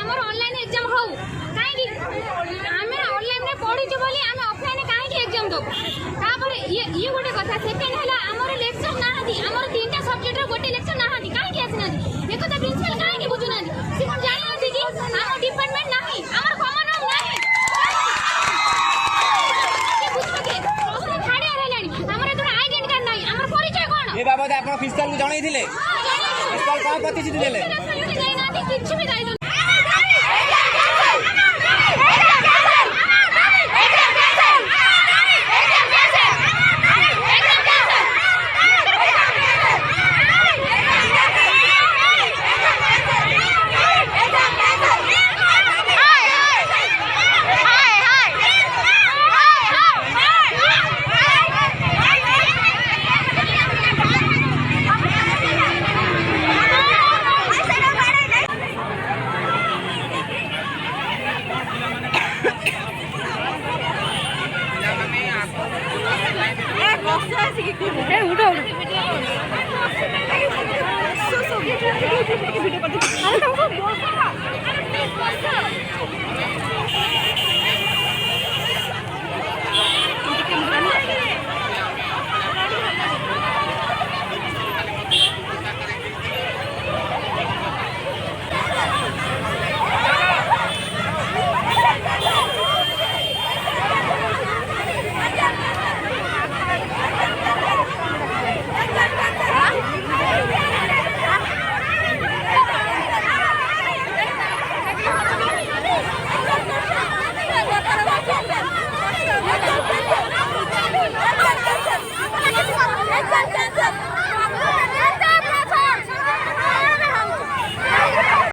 हमर online exam हो काहे आमे ऑनलाइन में पढिछु बोली आमे ऑफलाइन काहे एग्जाम दो तापर ये गोटे कथा सेकंड हला हमर लेक्चर ना हदी हमर तीनटा सब्जेक्ट रो गोटे लेक्चर ना हदी काहे आसिना दी एको त प्रिंसिपल काहे बुझु ना सी कोन जानि नथि कि हमर डिपार्टमेंट नाही हमर कॉमन रूम नाही के बुझबे के प्रश्न खाड़ी रहलानी हमर तो आइडेंटिटी कार्ड नाही हमर परिचय कोन ए बाबत आपण फिजिकल को जणाई थिले फिजिकल का प्रतिश्रुति देले किछि भी